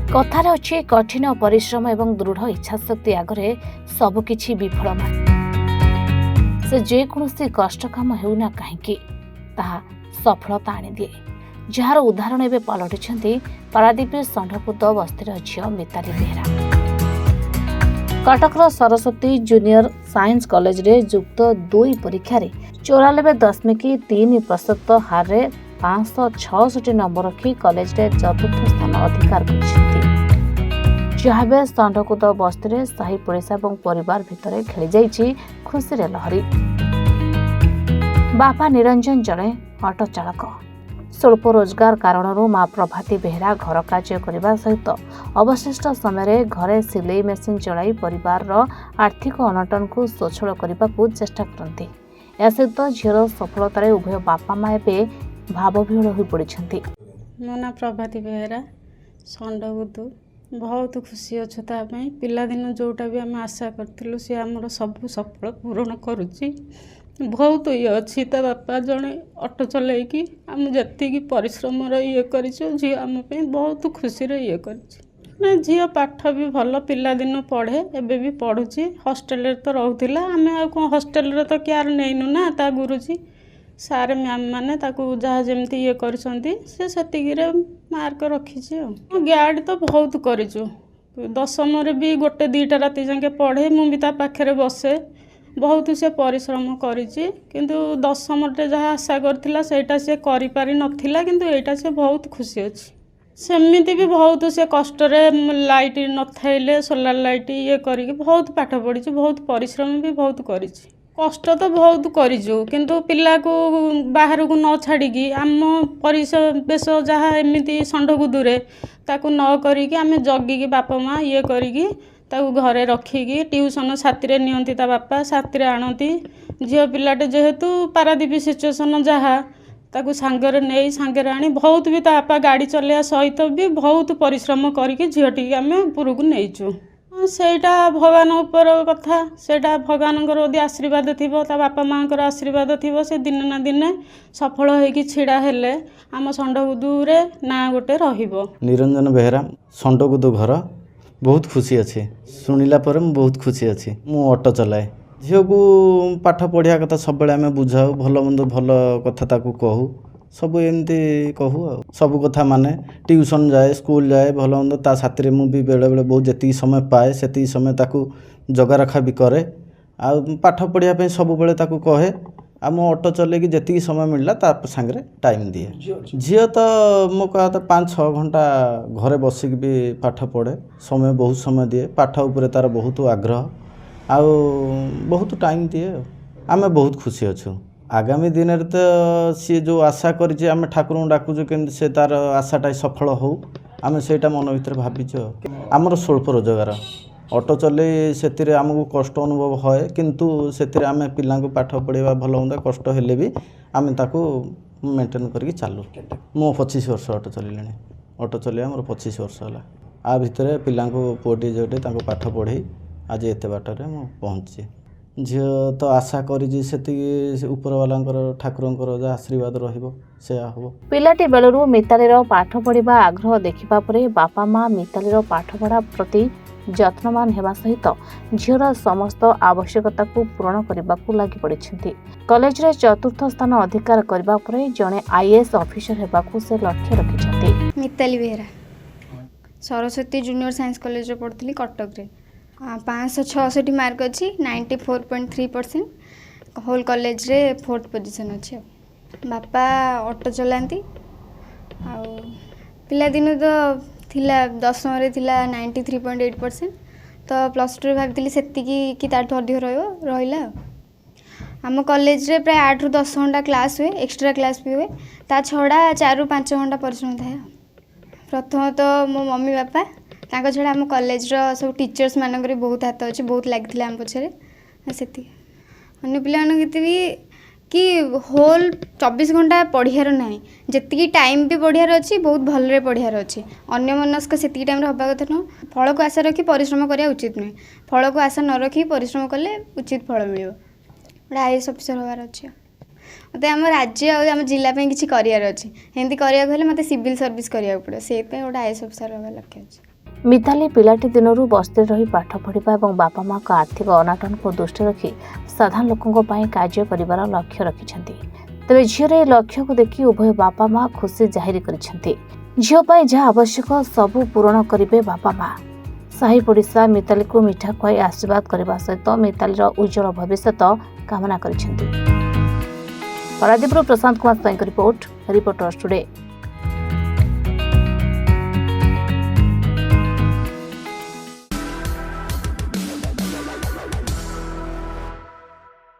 कथार अच्छे कठिन परिश्रम एवं दृढ़ इच्छाशक्ति आगे सबकि विफल माने से जेकोसी कष्ट काम होना कहीं सफलता आनीदिए जार उदाहरण एवं पलटि पारादीप षंढपुद बस्तीर झील मिताली बेहरा। कटकर सरस्वती जूनियर साइंस कॉलेज रे युक्त 2 परीक्षा 94.3% हार 566 नंबर रखी कॉलेज रे चतुर्थ स्थान अधिकार कर जहाबे षंढकुद बस्ती रे साही पड़िशा और परिवार भितर खेली जाइछि खुशी रे लहरी। बापा निरंजन जड़े ऑटो चालक स्वल्प रोजगार कारण माँ प्रभाती बेहरा घर कार्य करने सहित अवशिष्ट समय घरे सिलाई मेसीन चलाई परिवार आर्थिक अनटन को स्वच्छल करने को चेष्टा करती। या सहित झील सफलतार उभय बापा माँ एवं भावविहल हो पड़ती। मो ना प्रभाती बेहरा षंढकुद बहुत खुशी अच्छे पिलादिन जोटा भी आम आशा करूँ सी आमर सब सफल पूरण करुच्ची बहुत ये अच्छी ता बापा जड़े ऑटो चलैकी आम जी परिश्रम ये कर झी आम बहुत खुशी ये कर झी पाठ भी भल पिलादिन पढ़े एबे भी पढ़ुची हॉस्टेल तो रोला आम हॉस्टेल तो केयर नहींनु ना ता गुरुजी सारे मैम मैंने जहाँ जमती ये कर मार्क रखी गाड़ी तो बहुत करूँ दशम भी गोटे 2टा राति जाके पढ़े मुझे पाखे बसे बहुत से परिश्रम करिछि किंतु दशम जहाँ आशा करथिला सेटा से करि पारि नथिला किंतु एटा से बहुत खुशी अछि। सेमिति भी बहुत से कष्ट रे लाइट नथाइले सोलार लाइट ये करिके बहुत पाठ पढ़िछि बहुत परिश्रम भी बहुत करिछि कष्ट तो बहुत करिछु किंतु पिला को बाहर को न छाड़ी आम परिवेश जहाँ एमती षंढकुदुरे ताकू न करिके आमे जगिकी बापा माँ ये करिकी ताकू घरे रखिकी ट्यूशन साथी नियंती ता बापा साथी आणती झील पिलाटे जेहेतु पारादीप सिचुएसन जहाँ ताकू सांगरे नहीं सांगरे आनी बहुत भी ता बापा गाड़ी चलैया सहित भी बहुत परिश्रम करके झीलटी आम ऊपर को नहींचु सेटा भगवान उपर कथा सेटा भगवान यदि आशीर्वाद थी बापा माँ आशीर्वाद थी से दिने ना दिने सफल होगी छिड़ा हेले आम षंढकुदुरे ना गोटे रहिबो। निरंजन बेहरा षंढकुद घर बहुत खुशी अच्छे शुणिला पर मैं बहुत खुशी अच्छी मु ऑटो चलाए झील को पाठ पढ़िया कथा सब आम बुझाऊ भल मंद भल कथा ताकू कहू सब एमती कहू सब कथा माने ट्यूशन जाए स्कूल जाए भल मंद ता साथी मु भी बेले बेले बहुत जी समय पाए से समय ताकू जगा रखा भी करे आ पाठ पढ़िया सब बेले ताकू कहे आ मो ऑटो चलेकी जी समय मिलला ता सांगरे टाइम दिए झील तो मो कहा 5-6 घंटा घरे बसिक भी पाठ पढ़े समय बहुत समय दिए पाठ उपरे तार बहुत आग्रह आ बहुत टाइम दिए आमे बहुत खुशी अच्छु। आगामी दिन में तो सी जो आशा करी आम ठाकुर डाकुचु केमती से तार आशाटा सफल हो आम से मन भर भाविच आमर स्वल्प रोजगार ऑटो चले से आमको कष्ट अनुभव है किंतु से आम पिला पाठ पढ़ा भल मंद कष्ट हेले भी आम ताको मेंटेन करके चालू मो 25 वर्ष ऑटो चलिले ऑटो चलिए मोर 25 वर्ष है आ भितर पिला पुओटी झीटे पाठ पढ़े आज एत बाटर मु पहुँची झील तो आशा करी से ऊपर वाला ठाकुर आशीर्वाद रहिबो से हम पिलाटी बेलू मितालीर पाठ पढ़ा आग्रह देखा बापा माँ मितालीर पाठ पढ़ा प्रति यत्नवान होगा सहित झील समस्त आवश्यकता को पूरण करने को लगी पड़ी। कॉलेज रे चतुर्थ स्थान अधिकार करने पर जड़े आईएएस ऑफिसर होगा से लक्ष्य रखिंट। Mitali Behera Saraswati junior science college पढ़ी कटक रे 566 मार्क अच्छी 94.3% होल कॉलेज रे 4th पोजीशन अच्छे। बापा ऑटो चलाती पिलादिन तो थिला दशम रे थिला 93.8% तो +2 भाभी से कि ताठू अधिक रहा आम कॉलेज रे प्राय 8 ରୁ 10 घंटा क्लास हुए एक्स्ट्रा क्लास भी हुए ता छड़ा 4 ରୁ 5 घंटा परिश्रम थाए। प्रथम तो मो मम्मी बापा तांको छड़ा आम कॉलेज रो सब टीचर्स मानक बहुत हाथ अच्छे बहुत लगी आम पछरे से अन्य पिला भी कि होल 24 घंटा पढ़ियार ना जी टाइम भी पढ़ियार अच्छी बहुत भलरे पढ़ियार अच्छी अन्य मनस्क से टाइम हवा कथा न फल को आशा रखी परिश्रम करा उचित नुहे फल को आशा न रखी परिश्रम कले उचित फल मिल गोटे आईएएस ऑफिसर हबार अच्छे मत आम राज्य आम जिला किसी करार अच्छे एमती कराया मत सिविल सर्विस कराया पड़े से गोटे आईएएस ऑफिसर हवा लक्ष्य अच्छे। ମିତାଲି ପିଲାଟି ଦିନରୁ ବସ୍ତିରେ ରହି ପାଠ ପଢ଼ିବା ଏବଂ ବାପା ମାଆଙ୍କ ଆର୍ଥିକ ଅନାଟନକୁ ଦୃଷ୍ଟିରେ ରଖି ସାଧାରଣ ଲୋକଙ୍କ ପାଇଁ କାର୍ଯ୍ୟ କରିବାର ଲକ୍ଷ୍ୟ ରଖିଛନ୍ତି। ତେବେ ଝିଅର ଏହି ଲକ୍ଷ୍ୟକୁ ଦେଖି ଉଭୟ ବାପା ମା ଖୁସି ଜାହିର କରିଛନ୍ତି। ଝିଅ ପାଇଁ ଯାହା ଆବଶ୍ୟକ ସବୁ ପୂରଣ କରିବେ ବାପା ମା। ସାହି ପଡ଼ିଶା ମିତାଲିକୁ ମିଠା ଖୁଆଇ ଆଶୀର୍ବାଦ କରିବା ସହିତ ମିତାଲିର ଉଜ୍ଜଳ ଭବିଷ୍ୟତ କାମନା କରିଛନ୍ତି। ପାରାଦୀପରୁ ପ୍ରଶାନ୍ତ କୁମାର ସ୍ୱାଇଁଙ୍କ ରିପୋର୍ଟ, ରିପୋର୍ଟର୍ସ ଟୁଡେ।